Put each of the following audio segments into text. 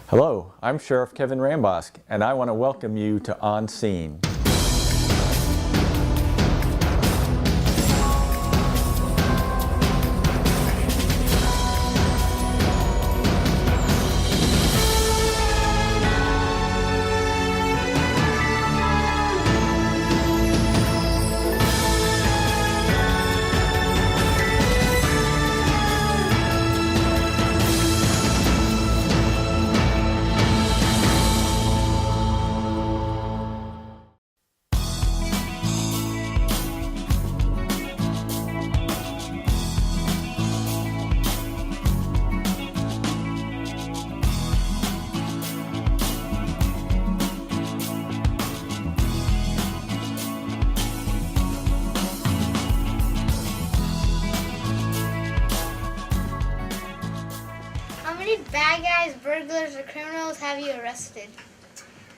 Hello, I'm Sheriff Kevin Rambosk, and I want to welcome you to On Scene. How many bad guys, burglars, or criminals have you arrested?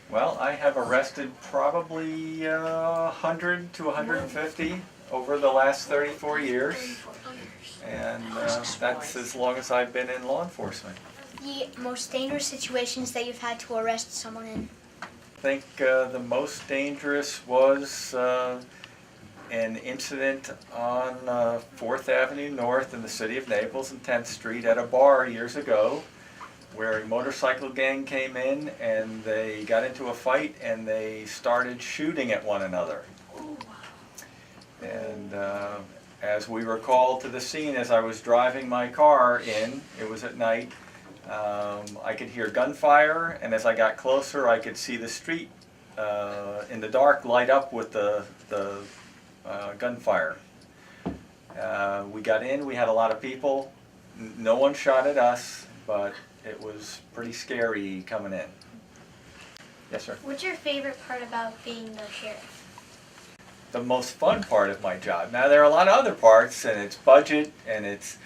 Well, I have arrested probably 100 to 150 over the last 34 years, and that's as long as I've been in law enforcement. The most dangerous situations that you've had to arrest someone in? I think the most dangerous was an incident on 4th Avenue North in the city of Naples and 10th Street at a bar years ago, where a motorcycle gang came in and they got into a fight and they started shooting at one another. And as we were called to the scene, as I was driving my car in, it was at night, I could hear gunfire, and as I got closer I could see the street in the dark light up with the gunfire. We got in, we had a lot of people. No one shot at us, but it was pretty scary coming in. Yes, sir? What's your favorite part about being the sheriff? The most fun part of my job. Now, there are a lot of other parts, and it's budget, and it's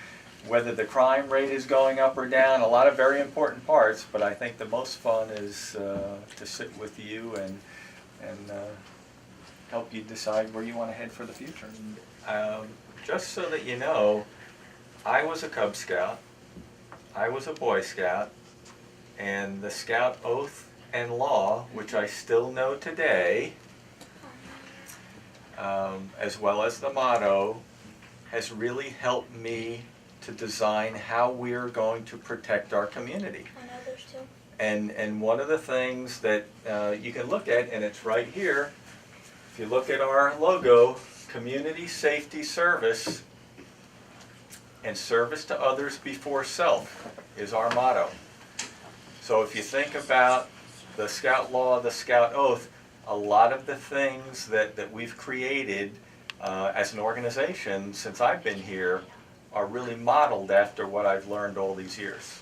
whether the crime rate is going up or down, a lot of very important parts, but I think the most fun is to sit with you and help you decide where you want to head for the future. Just so that you know, I was a Cub Scout, I was a Boy Scout, and the Scout Oath and Law, which I still know today, as well as the motto, has really helped me to design how we're going to protect our community. And others too. And one of the things that you can look at, and it's right here, if you look at our logo, Community Safety Service and Service to Others Before Self is our motto. So if you think about the Scout Law, the Scout Oath, a lot of the things that we've created as an organization since I've been here are really modeled after what I've learned all these years.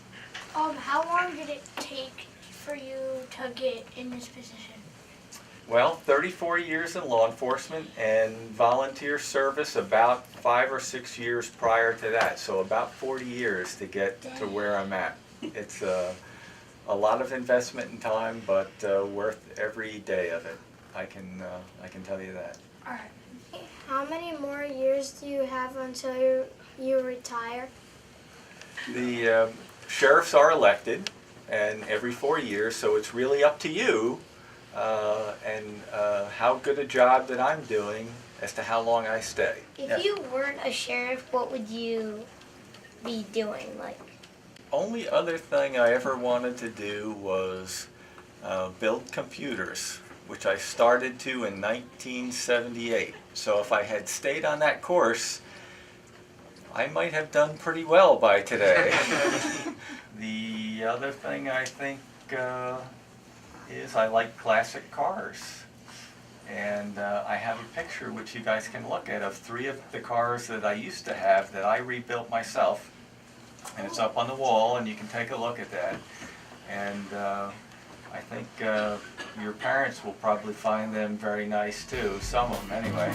How long did it take for you to get in this position? Well, 34 years in law enforcement and volunteer service about 5 or 6 years prior to that. So about 40 years to get to where I'm at. It's a lot of investment in time, but worth every day of it. I can tell you that. All right. How many more years do you have until you retire? The sheriffs are elected, and every 4 years, so it's really up to you and how good a job that I'm doing as to how long I stay. If you weren't a sheriff, what would you be doing? Only other thing I ever wanted to do was build computers, which I started to in 1978. So if I had stayed on that course, I might have done pretty well by today. The other thing I think is I like classic cars. And I have a picture which you guys can look at of 3 of the cars that I used to have that I rebuilt myself. And it's up on the wall, and you can take a look at that. And I think your parents will probably find them very nice too, some of them anyway.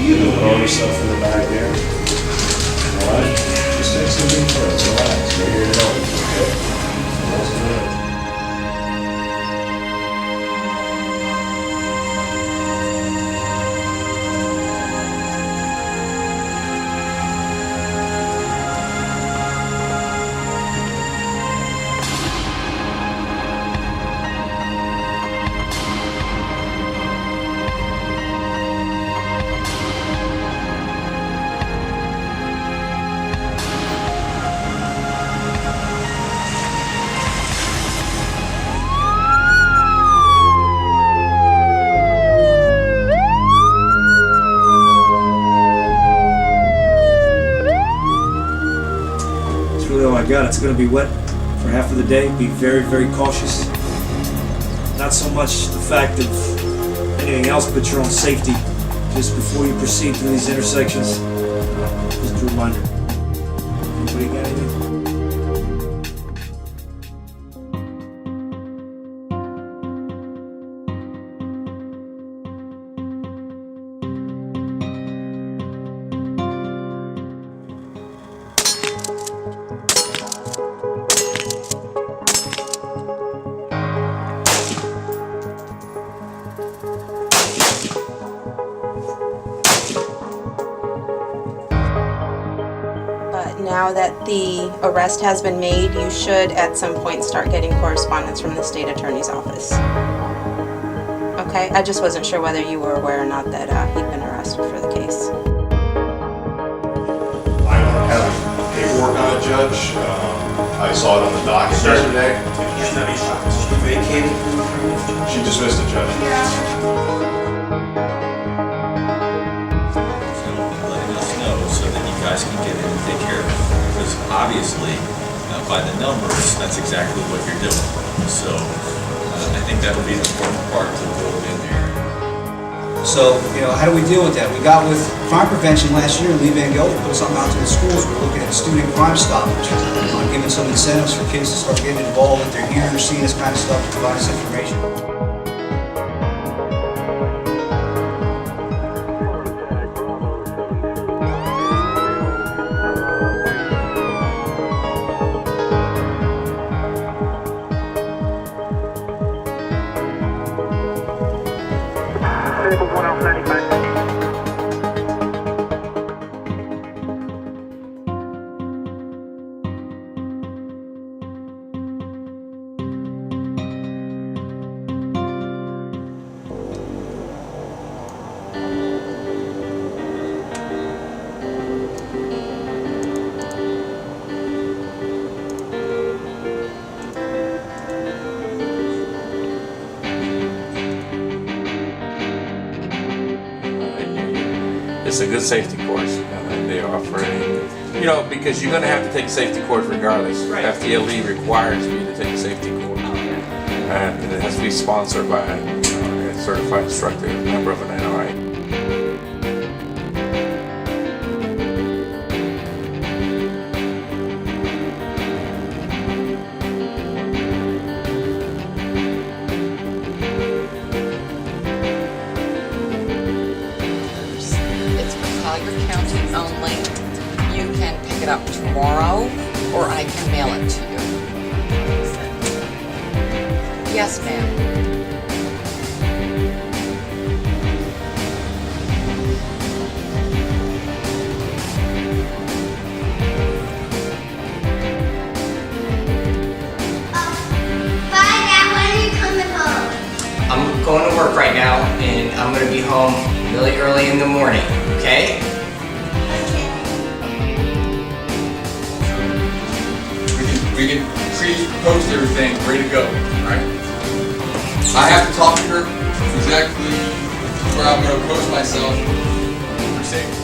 Hold yourself in the back there. Alright? Just take some deep breaths. Relax. We're here to help. Okay? That's good. Really all I got. It's going to be wet for half of the day. Be very, very cautious. Not so much the fact of anything else, but your own safety. Just before you proceed through these intersections, just a reminder. Anybody got anything? But now that the arrest has been made, you should at some point start getting correspondence from the state attorney's office. Okay, I just wasn't sure whether you were aware or not that he'd been arrested for the case. I don't have paperwork on it, Judge. I saw it on the docket yesterday. She dismissed it, Judge. Letting us know so that you guys can get in and take care of it. Because obviously, by the numbers, that's exactly what you're doing. So I think that'll be an important part to build in there. So, how do we deal with that? We got with crime prevention last year, Lee Van Gelder put something out to the schools. We're looking at student crime stoppage, giving some incentives for kids to start getting involved if they're hearing or seeing this kind of stuff to provide us information. It's a good safety course they offer it. Because you're going to have to take a safety course regardless. Right. FTLE requires you to take a safety course. And it has to be sponsored by a certified instructor, a member of an NRI. Collier County only. You can pick it up tomorrow, or I can mail it to you. Yes, ma'am. Bye, Dad. When are you coming home? I'm going to work right now, and I'm going to be home really early in the morning, okay? We can pre-post everything, ready to go, right? I have to talk to her exactly where I'm going to post myself for safety.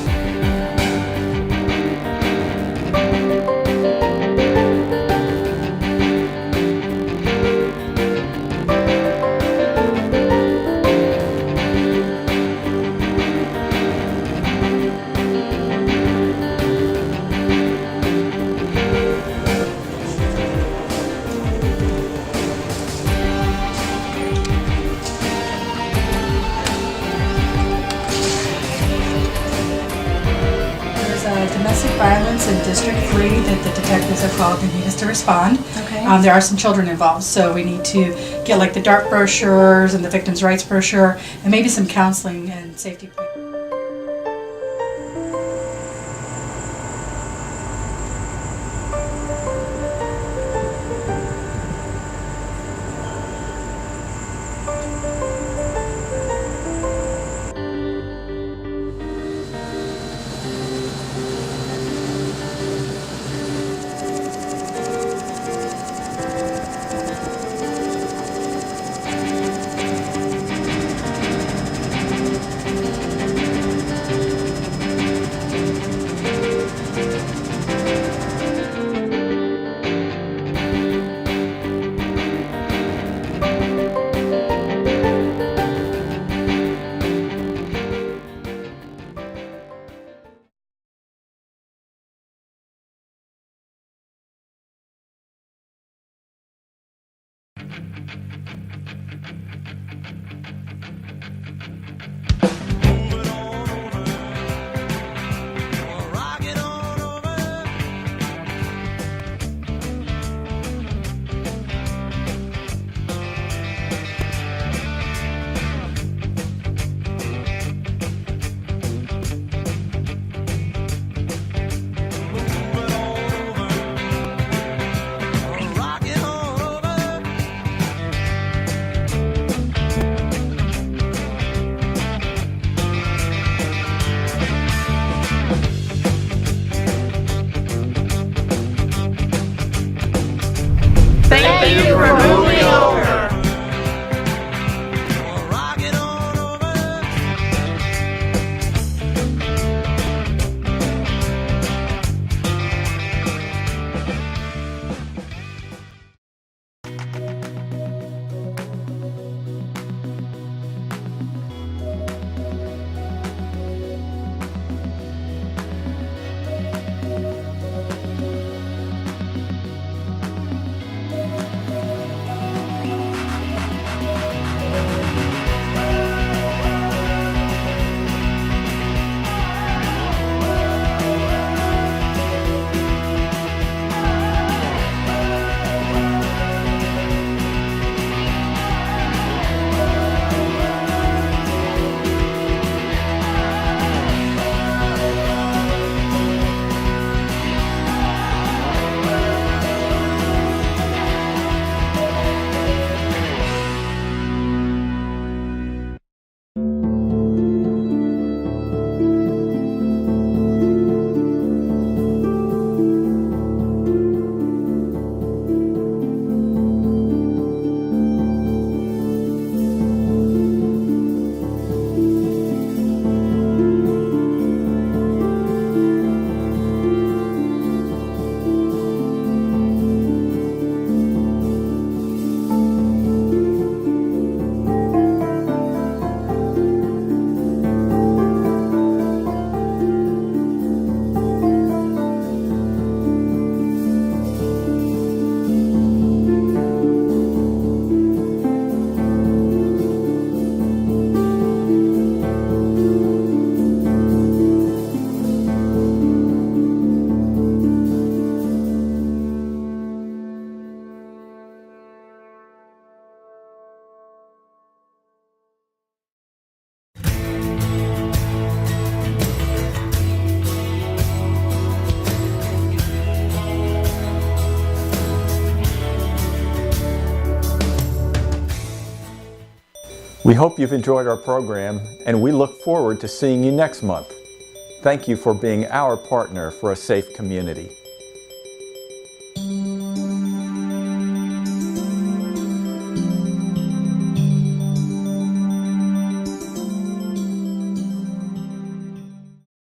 violence in District 3 that the detectives have called and need us to respond. Okay. There are some children involved, so we need to get like the DART brochures and the victim's rights brochure and maybe some counseling and safety. Thank you for moving over. We hope you've enjoyed our program, and we look forward to seeing you next month. Thank you for being our partner for a safe community.